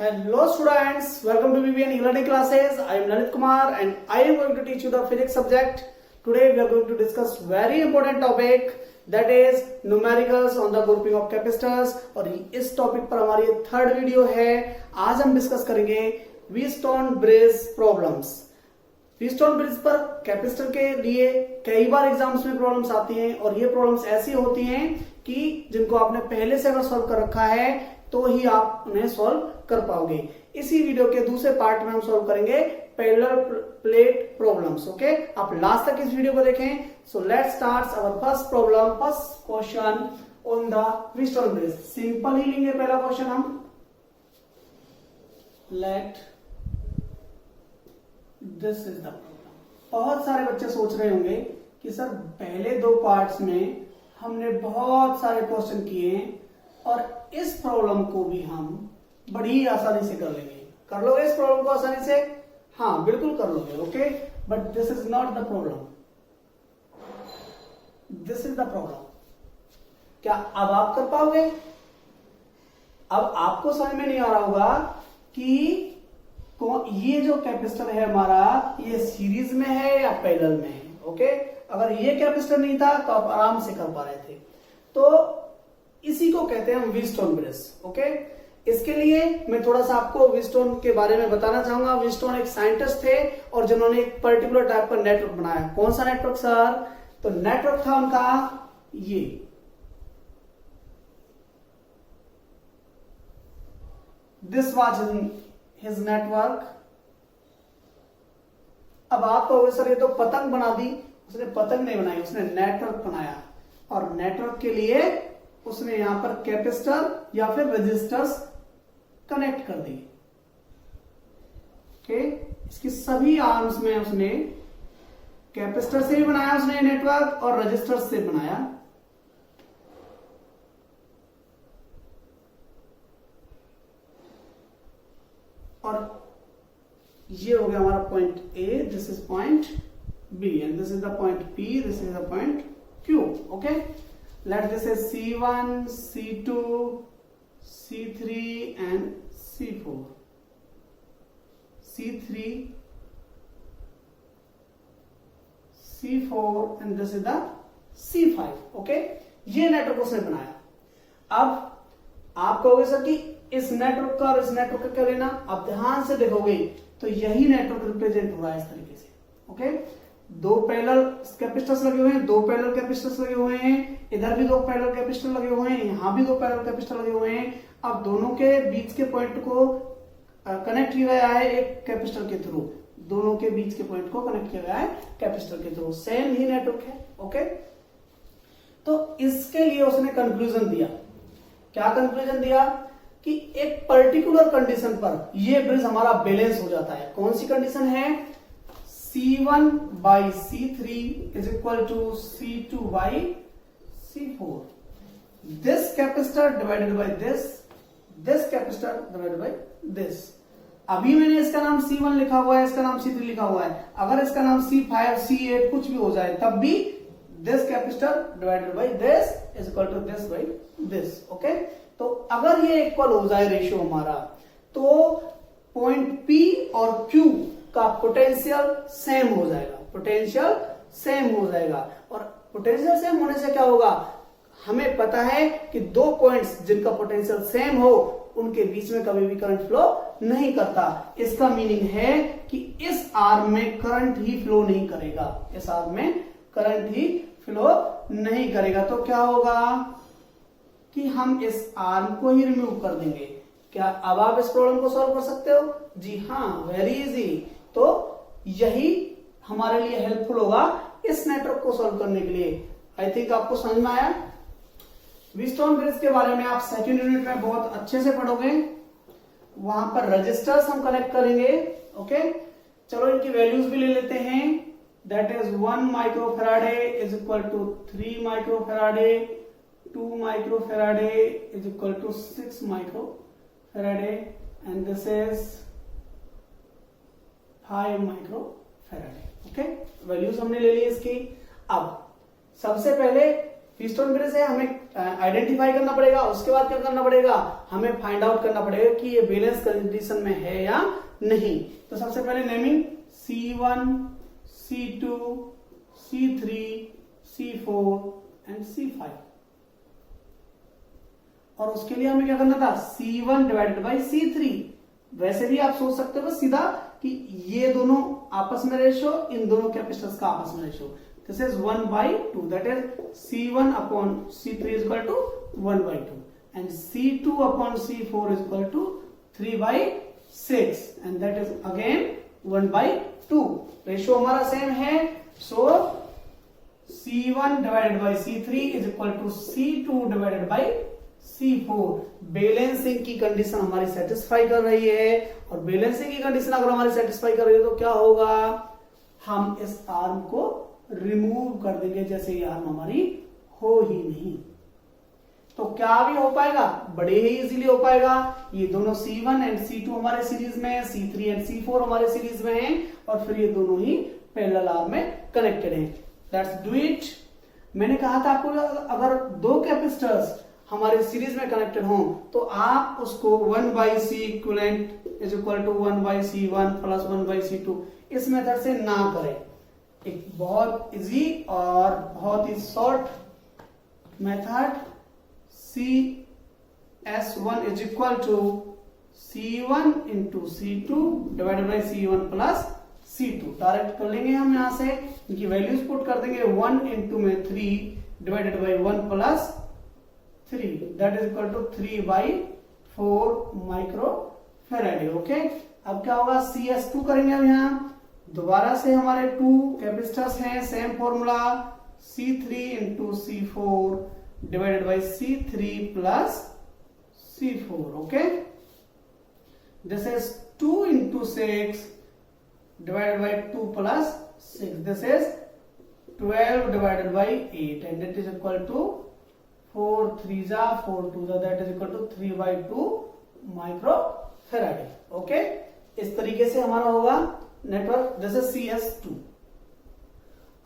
Hello students, welcome to BBN e-learning classes. I am Lalit Kumar and I am going to teach you the physics subject. Today we are going to discuss very important topic that is numericals on the grouping of capacitors और इस topic पर हमारी third video है. आज हम discuss करेंगे Wheatstone bridge problems. Wheatstone bridge पर capacitor के लिए कई बार एग्जाम्स में प्रॉब्लम्स आती हैं और ये प्रॉब्लम्स ऐसी होती हैं कि जिनको आपने पहले से अगर सॉल्व कर रखा है तो ही आप उन्हें सॉल्व कर पाओगे. इसी वीडियो के दूसरे पार्ट में हम सॉल्व करेंगे पैरेलल प्लेट प्रॉब्लम्स. ओके, आप लास्ट तक इस वीडियो को देखें. So let's start our first problem, first question on the Wheatstone bridge. Simple ही लेंगे पहला क्वेश्चन हम. Let this is the problem. बहुत सारे बच्चे सोच रहे होंगे कि सर पहले दो पार्ट्स में हमने बहुत सारे क्वेश्चन किए हैं और इस प्रॉब्लम को भी हम बड़ी आसानी से कर लेंगे. कर लोगे इस प्रॉब्लम को आसानी से? हाँ, बिल्कुल कर लोगे. Okay, but this is not the problem. This is the problem. क्या अब आप कर पाओगे? अब आपको समझ में नहीं आ रहा होगा कि ये जो कैपेसिटर है हमारा, ये सीरीज में है या पैरेलल में है. ओके, अगर ये कैपेसिटर नहीं था तो आप आराम से कर पा रहे थे. तो इसी को कहते हैं हम व्हीटस्टोन ब्रिज. ओके, इसके लिए मैं थोड़ा सा आपको व्हीटस्टोन के बारे में बताना चाहूंगा. व्हीटस्टोन एक साइंटिस्ट थे और जिन्होंने एक पर्टिकुलर टाइप का नेटवर्क बनाया. कौन सा नेटवर्क सर? तो नेटवर्क था उनका ये. This was his network. अब आप कहोगे सर ये तो पतंग बना दी. उसने पतंग नहीं बनाई, उसने नेटवर्क बनाया. और नेटवर्क के लिए उसने यहां पर कैपेसिटर या फिर रेजिस्टर्स कनेक्ट कर दिए. ओके, इसकी सभी आर्म्स में उसने कैपेसिटर से भी बनाया उसने नेटवर्क और रेजिस्टर से बनाया. और ये हो गया हमारा point A. This is point B and this is the point P. This is the point Q. Okay, let this is C1, C2, C3 and C4. C3, C4 and this is the C5. okay, ये network उसने बनाया. अब आप कहोगे sir कि इस network का और इस नेटवर्क का क्या लेना? आप ध्यान से देखोगे तो यही नेटवर्क रिप्रेजेंट हो रहा है इस तरीके से. ओके, दो पैरेलल कैपेसिटर्स लगे हुए हैं, दो पैरेलल कैपेसिटर्स लगे हुए हैं, इधर भी दो पैरेलल कैपेसिटर लगे हुए हैं, यहां भी दो पैरेलल कैपेसिटर लगे हुए हैं. अब दोनों के बीच के पॉइंट को कनेक्ट किया गया है एक कैपेसिटर के थ्रू. दोनों के बीच के पॉइंट को कनेक्ट किया गया है कैपेसिटर के थ्रू. सेम ही नेटवर्क है. ओके, तो इसके लिए उसने कंक्लूजन दिया. क्या कंक्लूजन दिया? कि एक पर्टिकुलर कंडीशन पर यह ब्रिज हमारा बैलेंस हो जाता है. कौन सी कंडीशन है? C1 by C3 is equal to C2 by C4. This capacitor divided by this capacitor divided by this. अभी मैंने इसका नाम C1 लिखा हुआ है, इसका नाम C3 लिखा हुआ है. अगर इसका नाम C5, C8 कुछ भी हो जाए तब भी this capacitor divided by this is equal to this by this. Okay, तो अगर ये इक्वल हो जाए रेशियो हमारा, तो पॉइंट P और Q का पोटेंशियल सेम हो जाएगा. पोटेंशियल सेम हो जाएगा. और पोटेंशियल सेम होने से क्या होगा? हमें पता है कि दो पॉइंट्स जिनका पोटेंशियल सेम हो उनके बीच में कभी भी करंट फ्लो नहीं करता. इसका मीनिंग है कि इस आर्म में करंट ही फ्लो नहीं करेगा. इस आर्म में करंट ही फ्लो नहीं करेगा. तो क्या होगा कि हम इस आर्म को ही रिमूव कर देंगे. क्या अब आप इस प्रॉब्लम को सॉल्व कर सकते हो? जी हाँ, वेरी इजी. तो यही हमारे लिए हेल्पफुल होगा इस नेटवर्क को सॉल्व करने के लिए. आई थिंक आपको समझ में आया. व्हीटस्टोन ब्रिज के बारे में आप सेकंड यूनिट में बहुत अच्छे से पढ़ोगे. वहां पर रजिस्टर्स हम कनेक्ट करेंगे. ओके, चलो इनकी वैल्यूज भी ले लेते हैं. That is 1 microfarad is equal to 3 microfarad, 2 microfarad is equal to 6 microfarad and this is 5 microfarad. Okay, values हमने ले ली इसकी. अब सबसे पहले व्हीटस्टोन ब्रिज है, हमें आइडेंटिफाई करना पड़ेगा, उसके बाद क्या करना पड़ेगा, हमें फाइंड आउट करना पड़ेगा कि ये बैलेंस कंडीशन में है या नहीं। तो सबसे पहले naming C1, C2, C3, C4 and C5, और उसके लिए हमें क्या करना था, C1 डिवाइडेड बाई C3। वैसे भी आप सोच सकते हो सीधा कि ये दोनों आपस में रेशो, इन दोनों कैपेसिटर्स का आपस में ratio, this is 1/2, that is C1 upon C3 is equal to 1/2 and C2 upon C4 is equal to 3/6 and that is again 1/2। Ratio हमारा सेम है, so C1 divided by C3 is equal to C2 divided by C4। Balancing की condition हमारी satisfy कर रही है, और balancing की condition अगर हमारी सेटिस्फाई कर रही है तो क्या होगा, हम इस आर्म को रिमूव कर देंगे, जैसे ये आर्म हमारी हो ही नहीं। तो क्या भी हो पाएगा, बड़े ही इजीली हो पाएगा। ये दोनों C1 एंड C2 हमारे सीरीज में है, C3 एंड C4 हमारे सीरीज में है, और फिर ये दोनों ही पैरेलल आर्म में कनेक्टेड है। Let's do it. मैंने कहा था आपको अगर दो कैपेसिटर्स हमारे सीरीज में कनेक्टेड हों तो आप उसको 1/C equivalent is equal to 1/C1 plus 1/C2 इस मेथड से ना करें। एक बहुत इजी और बहुत ही short method, CS1 is equal to C1 into C2 divided by C1 plus C2। Direct कर लेंगे हम यहां से, इनकी वैल्यूज पुट कर देंगे, 1 इंटू में 3 divided by 1 plus 3 that is equal to 3/4 microfarad. Okay, अब क्या होगा, CS2 करेंगे हम यहां, दोबारा से हमारे 2 कैपेसिटर्स हैं, same formula, C3 into C4 divided by C3 plus C4। Okay, this is 2 into 6 divided by 2 plus 6, this is 12 divided by 8 and it is equal to 4 3s are 4 2s are, that is equal to 3/2 माइक्रोफैराडे। Okay, इस तरीके से हमारा होगा network, this is CS2।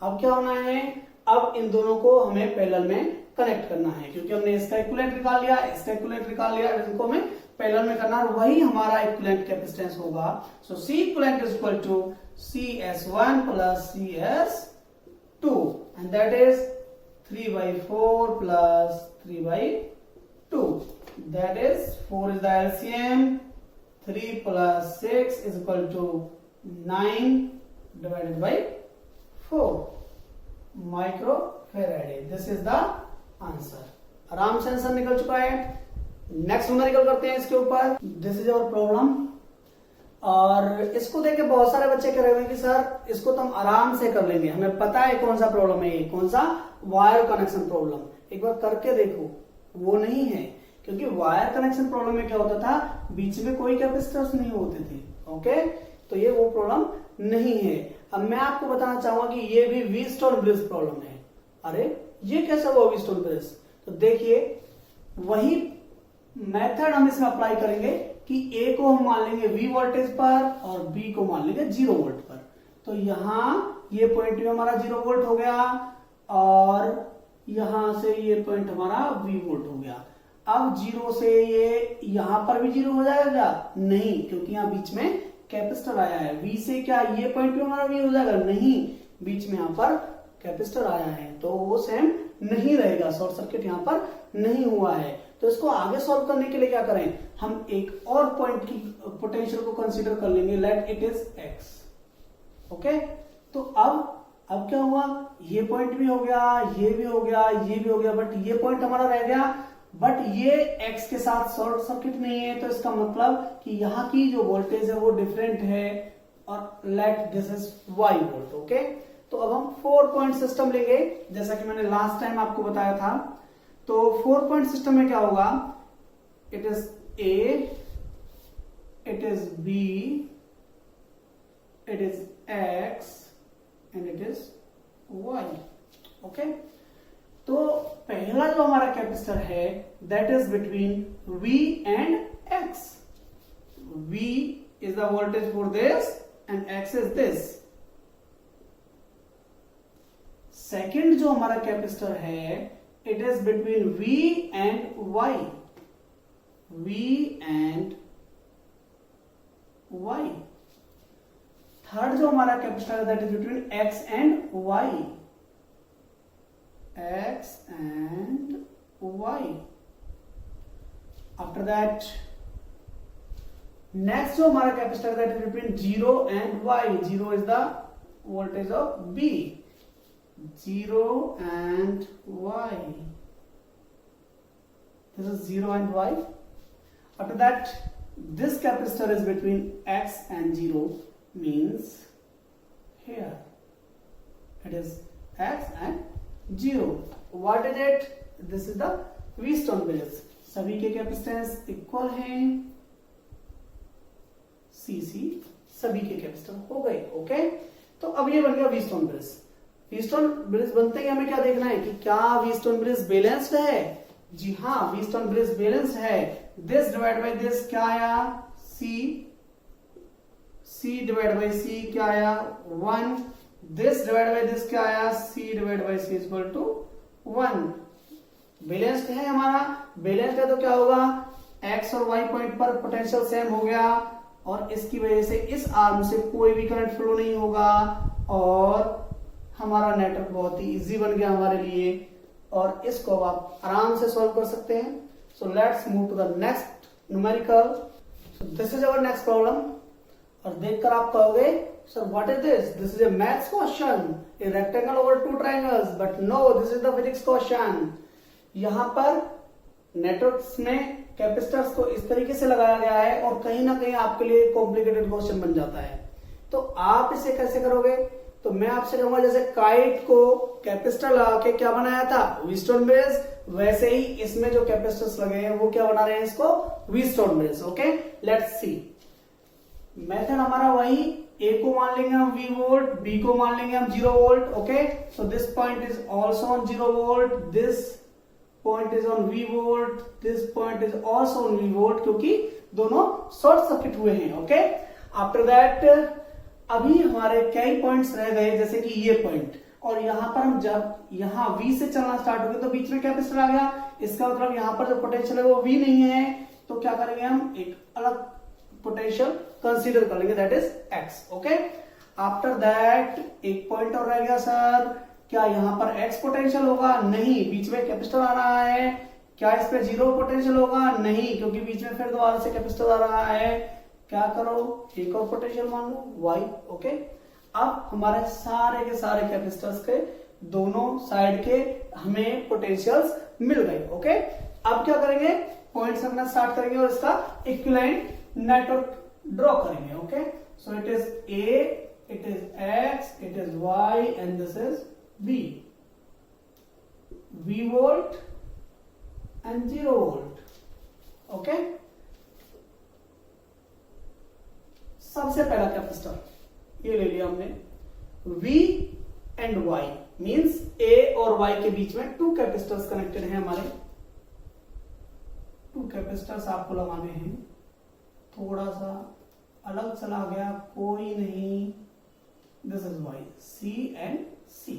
अब क्या होना है, अब इन दोनों को हमें पैरेलल में कनेक्ट करना है, क्योंकि हमने इसका इक्विवेलेंट निकाल लिया, इसका इक्विवेलेंट निकाल लिया, इनको हमें पैरेलल में करना, वही हमारा इक्विवेलेंट कैपेसिटेंस होगा। So C equivalent is equal to CS1 plus CS2 and that is 3/4 plus 3/2, that is 4 is the LCM, 3 plus 6 is equal to 9 divided by 4 microfarad. This is the answer. आराम से answer निकल चुका है। Next numerical करते हैं इसके ऊपर। This is our problem, और इसको देख के बहुत सारे बच्चे कह रहे हैं कि सर इसको तो हम आराम से कर लेंगे, हमें पता है कौन सा प्रॉब्लम है ये, कौन सा, वायर कनेक्शन प्रॉब्लम। एक बार करके देखो, वो नहीं है, क्योंकि वायर कनेक्शन प्रॉब्लम में क्या होता था, बीच में कोई कैपेसिटर्स नहीं होते थे। ओके, तो ये वो प्रॉब्लम नहीं है। अब मैं आपको बताना चाहूंगा कि ये भी व्हीटस्टोन ब्रिज प्रॉब्लम है। अरे ये कैसा हुआ व्हीटस्टोन ब्रिज, तो देखिए वही मेथड हम इसमें अप्लाई करेंगे कि A को हम मान लेंगे V वोल्टेज पर और B को मान लेंगे 0 वोल्ट पर। तो यहां ये पॉइंट भी हमारा 0 वोल्ट हो गया, और यहां से ये पॉइंट हमारा V वोल्ट हो गया। अब 0 से ये यहां पर भी 0 हो जाएगा, नहीं, क्योंकि यहां बीच में कैपेसिटर आया है। V से क्या ये पॉइंट भी हमारा V हो जाएगा, नहीं, बीच में यहां पर कैपेसिटर आया है, तो वो सेम नहीं रहेगा, शॉर्ट सर्किट यहां पर नहीं हुआ है। तो इसको आगे सॉल्व करने के लिए क्या करें, हम एक और पॉइंट की पोटेंशियल को कंसीडर कर लेंगे, let it is x। Okay, तो अब क्या हुआ, ये पॉइंट भी हो गया, ये भी हो गया, ये भी हो गया, बट ये पॉइंट हमारा रह गया, बट ये x के साथ शॉर्ट सर्किट नहीं है, तो इसका मतलब कि यहाँ की जो वोल्टेज है वो डिफरेंट है, और late this is y volt. Okay, तो अब हम 4 पॉइंट सिस्टम लेंगे, जैसा कि मैंने लास्ट टाइम आपको बताया था। तो 4 पॉइंट सिस्टम में क्या होगा, it is A, it is B, it is X and it is Y। Okay, तो पहला जो हमारा कैपेसिटर है that is between V and X। V is the voltage for this and X is this. Second जो हमारा capacitor है it is between V and Y. V and Y. Third जो हमारा कैपेसिटर है that is between X and Y. X and Y. After that, next जो हमारा capacitor that is between 0 and Y. 0 is the voltage of B. 0 and Y. This is 0 and Y. After that, this capacitor is between X and 0, means here it is X and 0. What is it? This is the Wheatstone bridge. सभी के capacitance equal हैं. CC सभी के capacitor हो गए. Okay, तो अब ये बन गया Wheatstone ब्रिज. Wheatstone ब्रिज बनते ही हमें क्या देखना है कि क्या Wheatstone ब्रिज बैलेंस्ड है. जी हाँ, Wheatstone ब्रिज बैलेंस्ड है. दिस डिवाइड बाय दिस क्या आया? C डिवाइड बाय C क्या आया? 1. दिस डिवाइड बाय दिस क्या आया? C divide by C equal to 1. Balanced है हमारा. बैलेंस्ड है तो क्या होगा? X और Y पॉइंट पर पोटेंशियल सेम हो गया और इसकी वजह से इस आर्म से कोई भी करंट फ्लो नहीं होगा और हमारा नेटवर्क बहुत ही इजी बन गया हमारे लिए और इसको आप आराम से सॉल्व कर सकते हैं. So let's move to the next numerical. So this is our next problem और देखकर आप कहोगे sir what is this? This is a maths question, a rectangle over two triangles. But no, this is the physics question. यहां पर networks में capacitors को इस तरीके से लगाया गया है और कहीं ना कहीं आपके लिए कॉम्प्लिकेटेड क्वेश्चन बन जाता है. तो आप इसे कैसे करोगे? तो मैं आपसे कहूंगा जैसे काइट को कैपेसिटर लगा के क्या बनाया था? Wheatstone bridge. वैसे ही इसमें जो कैपेसिटर्स लगे हैं वो क्या बना रहे हैं? इसको Wheatstone bridge. Okay, let's see. Method हमारा वही. A को मान लेंगे हम V वोल्ट, B को मान लेंगे हम 0 volt. Okay, so this point is also on 0 volt, this point is on V volt, this point is also on V volt क्योंकि दोनों शॉर्ट सर्किट हुए हैं. ओके, आफ्टर दैट अभी हमारे कई पॉइंट्स रह गए जैसे कि ये पॉइंट और यहां पर हम जब यहां V से चलना स्टार्ट हो गया तो बीच में कैपेसिटर आ गया. इसका मतलब यहां पर जो पोटेंशियल है वो V नहीं है तो क्या करेंगे हम? एक अलग पोटेंशियल कंसीडर कर लेंगे that is X. Okay, after that एक पॉइंट और रह गया सर. क्या यहां पर X पोटेंशियल होगा? नहीं, बीच में कैपेसिटर आ रहा है. क्या इस पे 0 पोटेंशियल होगा? नहीं, क्योंकि बीच में फिर दोबारा से कैपेसिटर आ रहा है. क्या करो? एक और पोटेंशियल मान लो Y. ओके, अब हमारे सारे के सारे कैपेसिटर्स के दोनों साइड के हमें पोटेंशियल्स मिल गए. ओके, अब क्या करेंगे? पॉइंट्स रखना स्टार्ट करेंगे और इसका इक्विवेलेंट नेटवर्क ड्रॉ करेंगे. Okay, so it is A, it is X, it is Y and this is B. V volt and 0 volt. Okay, सबसे पहला कैपेसिटर ये ले लिया हमने. V and Y means A और Y के बीच में 2 कैपेसिटर्स कनेक्टेड हैं हमारे. 2 कैपेसिटर्स आपको लगाने हैं. थोड़ा सा अलग चला गया, कोई नहीं. This is Y, C and C.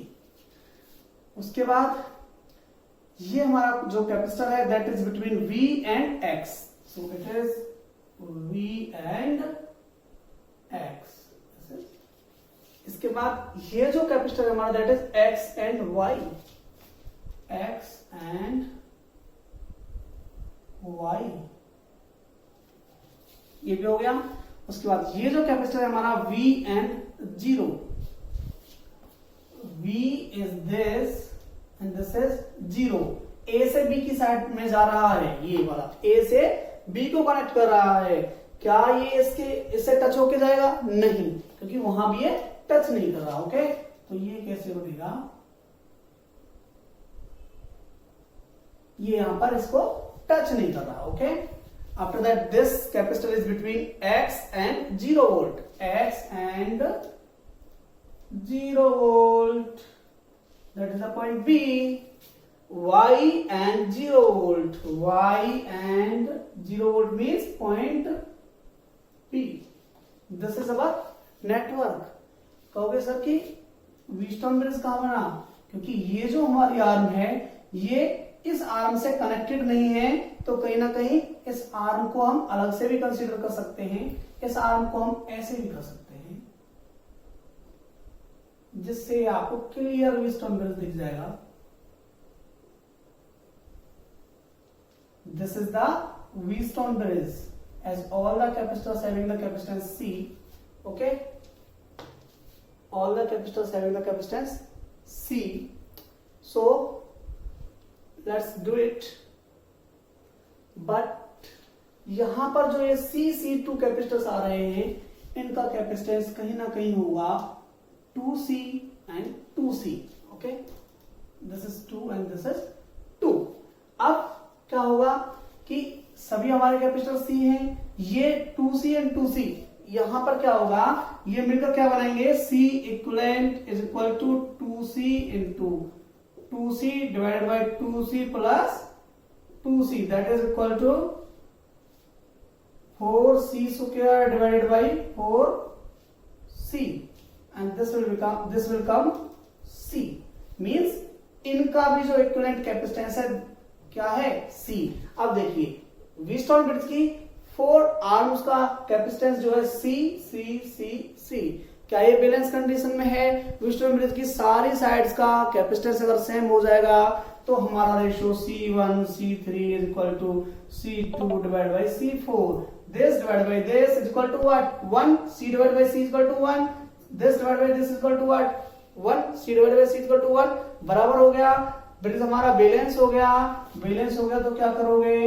उसके बाद ये हमारा जो कैपेसिटर है that is between V and X. So it is V and X. इसके बाद ये जो कैपेसिटर है हमारा that is X and Y. X and Y ये भी हो गया. उसके बाद ये जो कैपेसिटर है हमारा V and 0. V is this and this is 0. A से B की साइड में जा रहा है. ये वाला A से B को कनेक्ट कर रहा है. क्या ये इससे टच होके जाएगा? नहीं, क्योंकि वहां भी ये टच नहीं कर रहा. ओके, तो ये कैसे बनेगा? ये यहां पर इसको टच नहीं कर रहा. Okay, after that this capacitor is between X and 0 volt. X and 0 volt, that is the point B. Y and 0 volt. Y and 0 volt means point P. This is our network. कहोगे sir कि Wheatstone bridge कहां बना? क्योंकि ये जो हमारी arm है ये इस आर्म से कनेक्टेड नहीं है, तो कहीं ना कहीं इस आर्म को हम अलग से भी कंसीडर कर सकते हैं, इस आर्म को हम ऐसे भी कर सकते हैं, जिससे आपको क्लियर व्हीटस्टोन ब्रिज दिख जाएगा। This is the Wheatstone bridge, as all the capacitors having the capacitance C. Okay, all the capacitors having the capacitance C. So let's do it. But यहां पर जो ये C2 कैपेसिटर्स आ रहे हैं, इनका capacitance कहीं ना कहीं होगा 2C and 2C. Okay, this is 2 and this is 2. अब क्या होगा कि सभी हमारे कैपेसिटर C हैं, ये 2C एंड 2C, यहां पर क्या होगा, ये मिलकर क्या बनाएंगे, C equivalent is equal to 2C into 2C divided by 2C plus 2C, that is equal to 4C square divided by 4C, and this will come C, means इनका भी जो इक्विवेलेंट कैपेसिटेंस है क्या है, C। अब देखिए Wheatstone bridge की 4 arms का कैपेसिटेंस जो है C C C C, क्या ये बैलेंस कंडीशन में है? व्हीटस्टोन ब्रिज की सारी साइड्स का कैपेसिटेंस अगर सेम हो जाएगा तो हमारा ratio C1 C3 is equal to C2 divide by C4, this divide by this is equal to what, 1, C divide by C is equal to 1, this divide by this is equal to what, 1, C divide by C is equal to 1, बराबर हो गया, bridge हमारा balance हो गया। Balance हो गया तो क्या करोगे,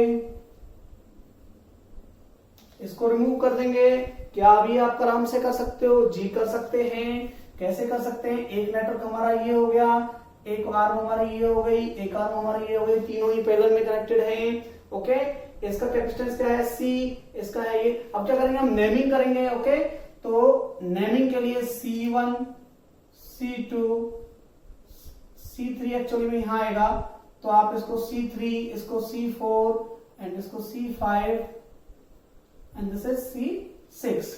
इसको रिमूव कर देंगे। क्या भी आप आराम से कर सकते हो, जी कर सकते हैं। कैसे कर सकते हैं, एक नेटवर्क हमारा ये हो गया, एक आर्म हमारी ये हो गई, एक आर्म हमारी ये हो गई, तीनों ही पैरेलल में कनेक्टेड हैं। ओके, इसका कैपेसिटेंस क्या है, सी, इसका है ये। अब क्या करेंगे, हम नेमिंग करेंगे। ओके, तो नेमिंग के लिए C1 C2 C3 एक्चुअली में यहां आएगा, तो आप इसको C3, इसको C4 एंड इसको C5 and this is C6।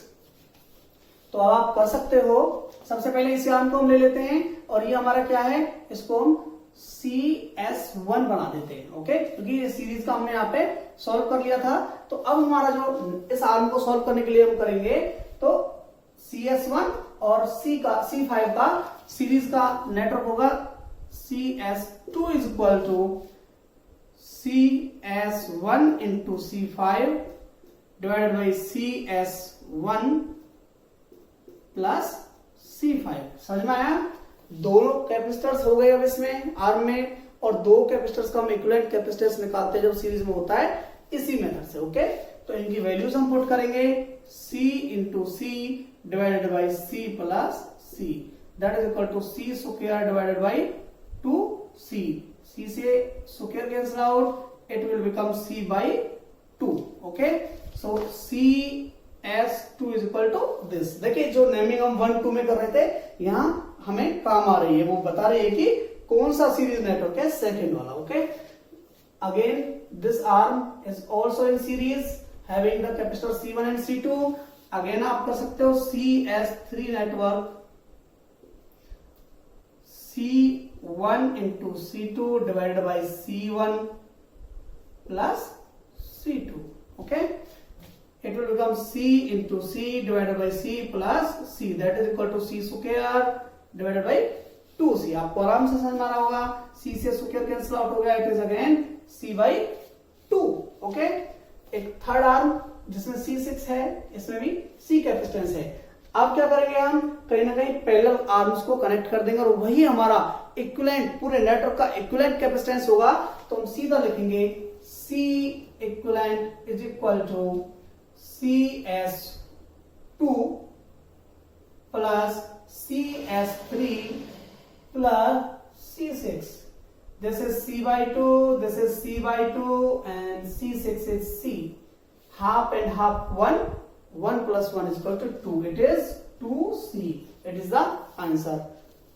तो अब आप कर सकते हो, सबसे पहले इस आर्म को हम ले लेते हैं और ये हमारा क्या है, इसको हम CS1 बना देते हैं। ओके, क्योंकि ये सीरीज का हमने यहाँ पे सॉल्व कर लिया था। तो अब हमारा जो इस आर्म को सॉल्व करने के लिए हम करेंगे, तो CS1 और C5 का सीरीज का नेटवर्क होगा CS2 is equal to CS1 into C5 divided by CS1 plus C5। समझ में आया? दो कैपेसिटर्स हो गए अब इसमें आर्म में, और दो कैपेसिटर्स का हम इक्विवेलेंट कैपेसिटेंस निकालते हैं जब सीरीज में होता है इसी मेथड से। ओके, तो इनकी वैल्यूज हम पुट करेंगे, C into C divided by C plus C, that is equal to C square divided by 2C। C से square cancel out, it will become C by 2। Okay, so CS2 is equal to this. देखिए, जो naming हम 1 2 में कर रहे थे, यहां हमें काम आ रही है, वो बता रही है कि कौन सा सीरीज नेटवर्क है, सेकंड वाला। Okay, again this arm is also in series having the capacitor C1 and C2। Again आप कर सकते हो CS3 network, C1 into C2 divided by C1 plus C2। Okay, it will become C into C divided by C plus C, that is equal to C square divided by 2C। आपको आराम से समझ में आ रहा होगा, C से square cancel out हो गया, it is again C by 2। Okay, एक थर्ड आर्म जिसमें C6 है, इसमें भी C कैपेसिटेंस है। अब क्या करेंगे, हम कहीं ना कहीं पैरेलल आर्म्स को कनेक्ट कर देंगे और वही हमारा इक्विवेलेंट, पूरे नेटवर्क का इक्विवेलेंट कैपेसिटेंस होगा। तो हम सीधा लिखेंगे C equivalent is equal to CS2 plus CS3 plus C6. This is C by 2, this is C by 2 and C6 is C. Half and half 1, 1 plus 1 is equal to 2. It is 2C. It is the answer.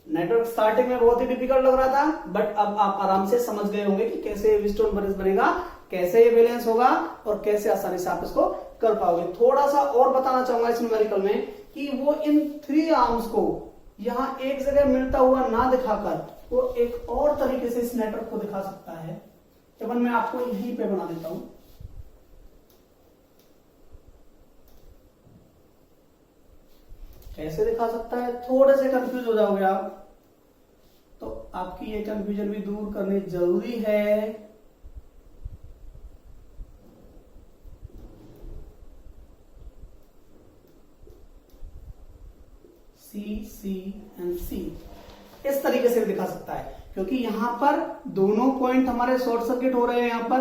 Network starting में बहुत ही difficult लग रहा था, but अब आप आराम से समझ गए होंगे कि कैसे व्हीटस्टोन ब्रिज बनेगा, कैसे ये बैलेंस होगा और कैसे आसानी से आप इसको कर पाओगे। थोड़ा सा और बताना चाहूंगा इस न्यूमेरिकल में कि वो इन 3 आर्म्स को यहां एक जगह मिलता हुआ ना दिखाकर वो एक और तरीके से इस नेटवर्क को दिखा सकता है। केवल मैं आपको यहीं पे बना देता हूं। कैसे दिखा सकता है, थोड़े से कंफ्यूज हो जाओगे आप, तो आपकी ये कंफ्यूजन भी दूर करनी जरूरी है। सी एंड सी इस तरीके से दिखा सकता है, क्योंकि यहां पर दोनों पॉइंट हमारे शॉर्ट सर्किट हो रहे हैं, यहां पर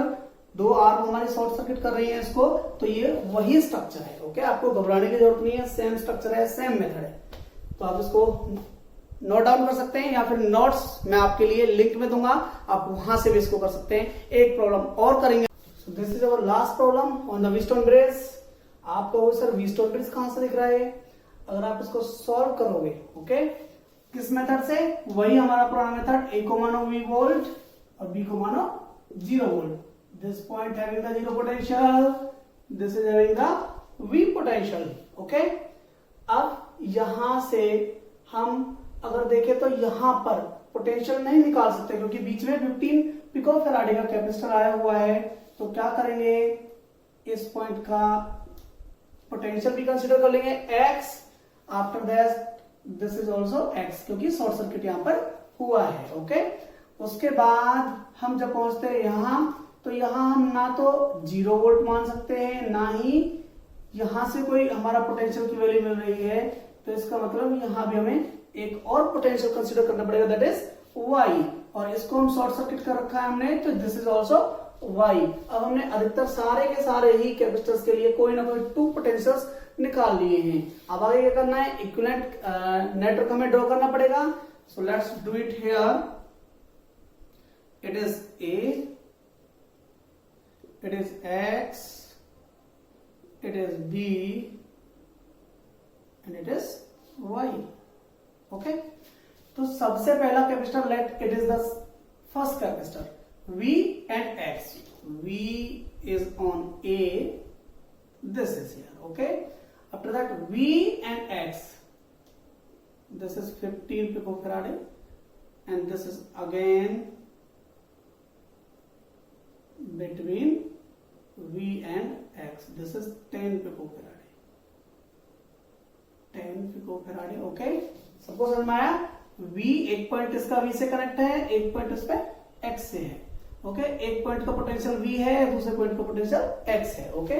दो आर्म हमारे शॉर्ट सर्किट कर रही हैं इसको, तो ये वही स्ट्रक्चर है। ओके, आपको घबराने की जरूरत नहीं है, सेम स्ट्रक्चर है, सेम मेथड है। तो आप इसको नोट डाउन कर सकते हैं, या फिर नोट्स मैं आपके लिए लिंक में दूंगा, आप वहां से भी इसको कर सकते हैं। एक प्रॉब्लम और करेंगे। This is our last problem on the Wheatstone bridge. आप कहोगे सर व्हीटस्टोन ब्रिज कहां से दिख रहा है? अगर आप इसको सॉल्व करोगे, ओके, किस मेथड से? वही हमारा पुराना मेथड, ए को मानो V वोल्ट और B को मानो 0 volt. This point having the 0 potential, this is having the V potential. Okay, अब यहां से हम अगर देखें तो यहां पर पोटेंशियल नहीं निकाल सकते, क्योंकि बीच में 15 पिको फैराडे का कैपेसिटर आया हुआ है। तो क्या करेंगे, इस पॉइंट का पोटेंशियल भी कंसीडर कर लेंगे x। After that this is also x, क्योंकि शॉर्ट सर्किट यहां पर हुआ है। ओके, उसके बाद हम जब पहुंचते हैं यहां, तो यहां हम ना तो 0 वोल्ट मान सकते हैं, ना ही यहां से कोई हमारा पोटेंशियल की वैल्यू मिल रही है। तो इसका मतलब यहां भी हमें एक और पोटेंशियल कंसीडर करना पड़ेगा, दैट इज y, और इसको हम शॉर्ट सर्किट कर रखा है हमने, तो दिस इज ऑल्सो y। अब हमने अधिकतर सारे के सारे ही कैपेसिटर्स के लिए कोई ना कोई 2 पोटेंशियल्स निकाल लिए हैं। अब आगे क्या करना है, इक्विवेलेंट नेटवर्क हमें ड्रॉ करना पड़ेगा। So let's do it here. It is A, it is X, it is B, and it is Y. Okay, तो सबसे पहला capacitor, let it is the first capacitor V and X. V is on A, this is here. Okay, after that V and X, this is 15 picofarad, and this is again between V and X. This is 10 picofarad. 10 picofarad. Okay, सबको समझ में आया? V एक point इसका V से connect है, एक point इस पे X से है। ओके, एक पॉइंट का पोटेंशियल V है, दूसरे पॉइंट का पोटेंशियल X है। ओके,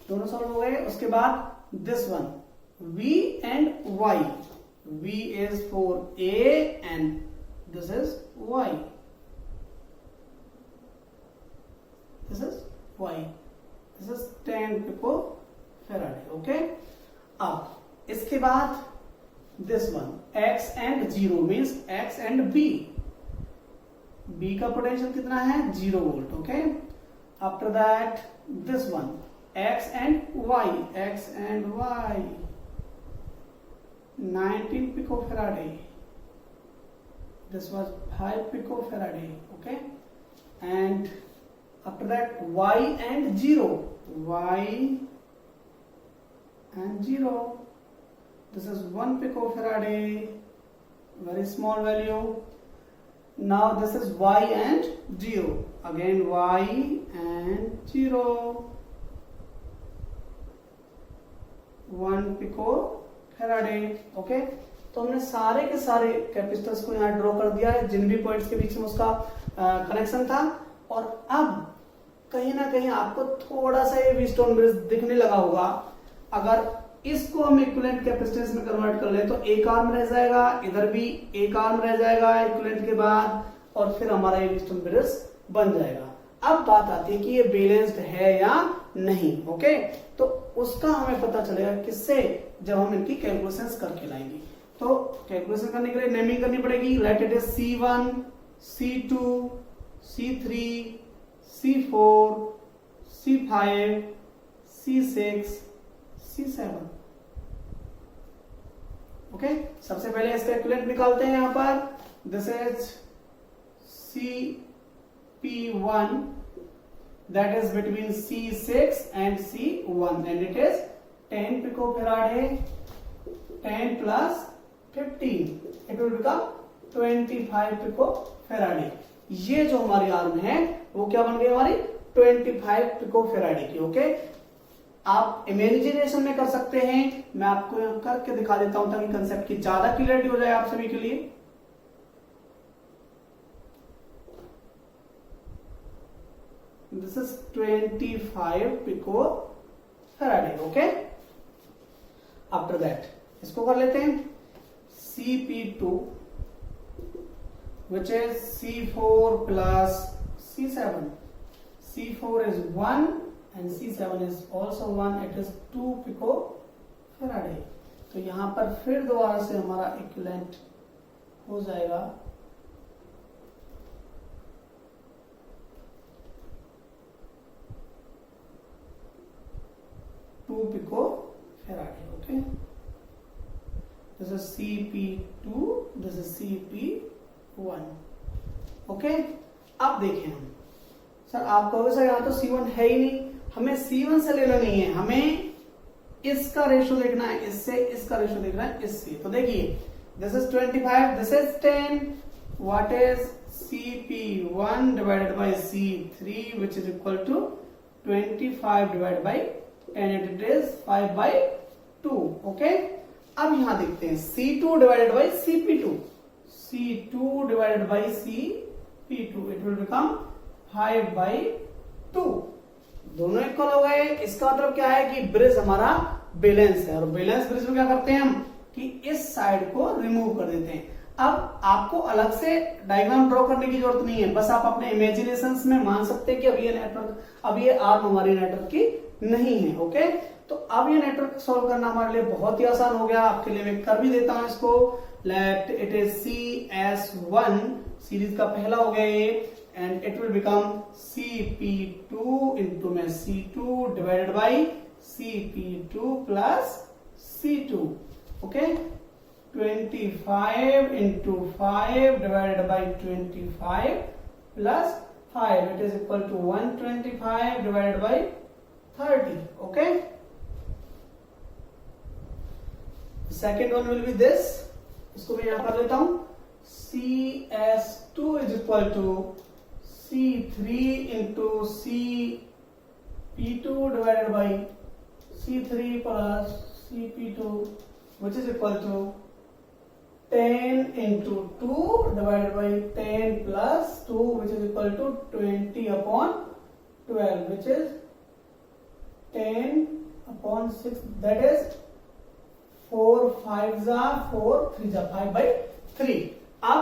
दोनों सॉल्व हो गए। उसके बाद this one V and Y. V is for A and this is Y. This is Y. This is 10 picofarad. Okay. अब इसके बाद this one X and 0 means X and B. B का potential कितना है? 0 volt. Okay, after that this one X and Y. X and Y 19 picofarad. This was 5 picofarad. Okay, and after that Y and 0. Y and 0. This is 1 picofarad. Very small value. Now this is Y and 0. Again Y and 0. 1 picofarad. Okay, तो हमने सारे के सारे capacitors को यहाँ draw कर दिया है, जिन भी पॉइंट्स के बीच में उसका कनेक्शन था। और अब कहीं ना कहीं आपको थोड़ा सा ये व्हीटस्टोन ब्रिज दिखने लगा होगा। अगर इसको हम इक्विवेलेंट कैपेसिटेंस में कन्वर्ट कर ले तो एक आर्म रह जाएगा, इधर भी एक आर्म रह जाएगा इक्विवेलेंट के बाद, और फिर हमारा ये व्हीटस्टोन ब्रिज बन जाएगा। अब बात आती है कि ये बैलेंस्ड है या नहीं। ओके, तो उसका हमें पता चलेगा किससे, जब हम इनकी कैलकुलेशंस करके लाएंगे। तो कैलकुलेशन करने के लिए नेमिंग करनी पड़ेगी। Let it is C1, C2, C3, C4, C5, C6, C7। Okay, सबसे पहले इसका इक्विवेलेंट निकालते हैं। यहां पर this is CP1, that is between C6 and C1, and it is 10 picofarad. 10 plus 15, it will become 25 picofarad. ये जो हमारी आर्म है वो क्या बन गई हमारी 25 पिको फेराडे की। ओके, आप इमेजिनेशन में कर सकते हैं, मैं आपको यहां करके दिखा देता हूं ताकि कंसेप्ट की ज्यादा क्लियरिटी हो जाए आप सभी के लिए। This is 25 picofarad. Okay, after that इसको कर लेते हैं Cp2 which is C4 plus C7. C4 is 1 and C7 is also 1. It is 2 pico Farad. तो यहां पर फिर दोबारा से हमारा इक्विवेलेंट हो जाएगा picofarad. Okay, this is Cp2, this is Cp1। Okay, अब देखें हम, सर आप कहोगे सर यहाँ तो C1 है ही नहीं, हमें C1 से लेना नहीं है, हमें इसका रेशो देखना है इससे, इसका रेशो देखना है इससे। तो देखिए this is 25, this is 10, what is Cp1 divided by C3 which is equal to 25 divided by 10, it is 5/2। Okay, अब यहां देखते हैं C2 divided by Cp2, C2 divided by Cp2, it will become 5/2। दोनों इक्वल हो गए। इसका मतलब क्या है कि ब्रिज हमारा बैलेंस है, और बैलेंस ब्रिज में क्या करते हैं हम कि इस साइड को रिमूव कर देते हैं। अब आपको अलग से डायग्राम ड्रॉ करने की जरूरत नहीं है, बस आप अपने इमेजिनेशन में मान सकते हैं कि अब ये नेटवर्क, अब ये आर्म हमारी नेटवर्क की नहीं है। ओके, तो अब ये नेटवर्क सॉल्व करना हमारे लिए बहुत ही आसान हो गया। आपके लिए मैं कर भी देता हूं इसको। Let it is CS1, series का पहला हो गया ये, and it will become Cp2 into में C2 divided by Cp2 plus C2। Okay, 25 into 5 divided by 25 plus 5, it is equal to 125 divided by 30। Okay, second one will be this, इसको मैं यहां कर लेता हूं, CS2 is equal to C3 into Cp2 divided by C3 plus Cp2 which is equal to 10 into 2 divided by 10 plus 2 which is equal to 20/12 which is 10/6, that is 4 5 4 3 5/3। अब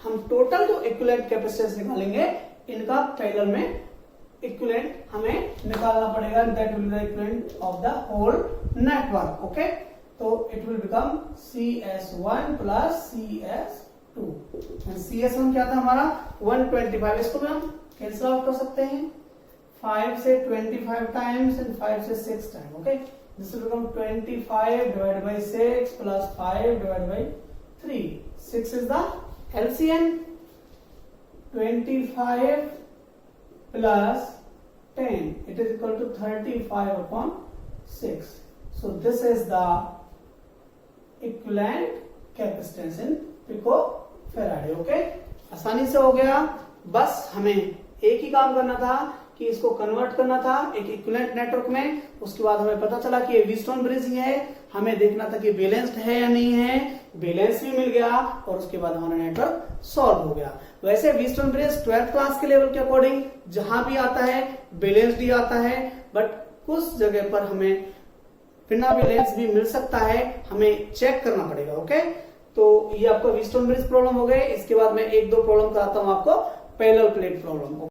हम total जो equivalent capacitance निकालेंगे इनका parallel में equivalent हमें निकालना पड़ेगा, that will be the equivalent of the whole network. Okay, तो it will become CS1 plus CS2, and CS1 क्या था हमारा 125, इसको भी हम कैंसिल आउट कर सकते हैं 5 से 25 टाइम्स एंड 5 से 6 time. Okay, this will become 25 divided by 6 plus 5 divided by 3, 6 is the LCM, 25 plus 10, it is equal to 35/6. So this is the equivalent capacitance in picofarad। Okay, आसानी से हो गया। बस हमें एक ही काम करना था कि इसको कन्वर्ट करना था एक इक्विवेलेंट नेटवर्क में। उसके बाद हमें पता चला कि ये व्हीटस्टोन ब्रिज ही है, हमें देखना था कि बैलेंस्ड है या नहीं है, बैलेंस भी मिल गया, और उसके बाद हमारा नेटवर्क सॉल्व हो गया। वैसे व्हीटस्टोन ब्रिज 12th क्लास के लेवल के अकॉर्डिंग जहां भी आता है बैलेंस्ड ही आता है, बट कुछ जगह पर हमें बिना बैलेंस भी मिल सकता है, हमें चेक करना पड़ेगा। ओके, तो ये आपका व्हीटस्टोन ब्रिज प्रॉब्लम हो गए। इसके बाद मैं 1-2 प्रॉब्लम कराता हूं आपको पैरेलल प्लेट प्रॉब्लम।